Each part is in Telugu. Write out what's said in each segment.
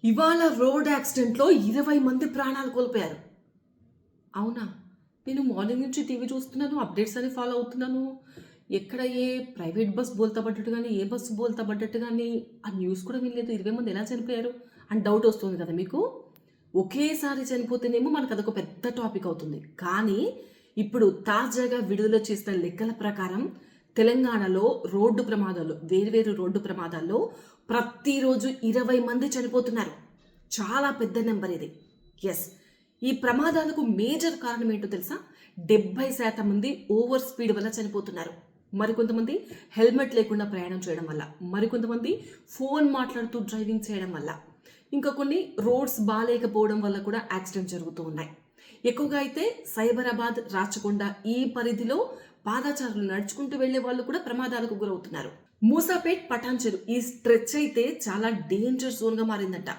ఇవాళ రోడ్ యాక్సిడెంట్లో 20 మంది ప్రాణాలు కోల్పోయారు. అవునా? నేను మార్నింగ్ నుంచి టీవీ చూస్తున్నాను, అప్డేట్స్ అని ఫాలో అవుతున్నాను. ఎక్కడ ఏ ప్రైవేట్ బస్ బోల్తా పడ్డట్టు గానీ, ఏ బస్సు బోల్తా పడ్డట్టు గానీ, ఆ న్యూస్ కూడా వినలేదు. 20 మంది ఎలా చనిపోయారు అని డౌట్ వస్తుంది కదా మీకు? ఒకేసారి చనిపోతేనేమో మనకు అదొక పెద్ద టాపిక్ అవుతుంది. కానీ ఇప్పుడు తాజాగా విడుదల చేసిన లెక్కల ప్రకారం తెలంగాణలో రోడ్డు ప్రమాదాలు, వేర్వేరు రోడ్డు ప్రమాదాల్లో ప్రతిరోజు 20 మంది చనిపోతున్నారు. చాలా పెద్ద నెంబర్ ఇది. ఎస్, ఈ ప్రమాదాలకు మేజర్ కారణం ఏంటో తెలుసా? 70% మంది ఓవర్ స్పీడ్ వల్ల చనిపోతున్నారు. మరికొంతమంది హెల్మెట్ లేకుండా ప్రయాణం చేయడం వల్ల, మరికొంతమంది ఫోన్ మాట్లాడుతూ డ్రైవింగ్ చేయడం వల్ల, ఇంకా కొన్ని రోడ్స్ బాగాలేకపోవడం వల్ల కూడా యాక్సిడెంట్ జరుగుతూ ఉన్నాయి. ఎక్కువగా అయితే సైబరాబాద్, రాచకొండ ఈ పరిధిలో పాదచారులు నడుచుకుంటూ వెళ్లే వాళ్ళు కూడా ప్రమాదాలకు గురవుతున్నారు. మూసాపేట్, పటాన్చెరు ఈ స్ట్రెచ్ అయితే చాలా డేంజర్ జోన్గా మారిందంట.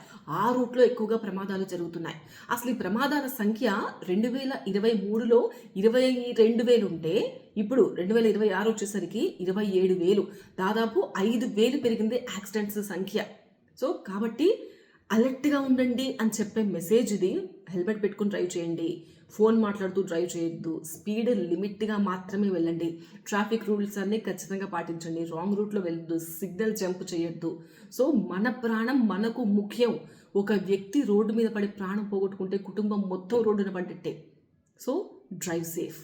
ఆ రూట్లో ఎక్కువగా ప్రమాదాలు జరుగుతున్నాయి. అసలు ఈ ప్రమాదాల సంఖ్య 2023లో 22,000 ఉంటే ఇప్పుడు 2026 వచ్చేసరికి 27,000, దాదాపు 5,000 పెరిగింది యాక్సిడెంట్స్ సంఖ్య. సో కాబట్టి అలర్ట్గా ఉండండి అని చెప్పే మెసేజ్ ఇది. హెల్మెట్ పెట్టుకుని డ్రైవ్ చేయండి, ఫోన్ మాట్లాడుతూ డ్రైవ్ చేయొద్దు, స్పీడ్ లిమిట్గా మాత్రమే వెళ్ళండి, ట్రాఫిక్ రూల్స్ అన్నీ ఖచ్చితంగా పాటించండి, రాంగ్ రూట్లో వెళ్ళొద్దు, సిగ్నల్ జంప్ చేయొద్దు. సో మన ప్రాణం మనకు ముఖ్యం. ఒక వ్యక్తి రోడ్డు మీద పడి ప్రాణం పోగొట్టుకుంటే కుటుంబం మొత్తం రోడ్డున పడ్డట్టే. So drive safe.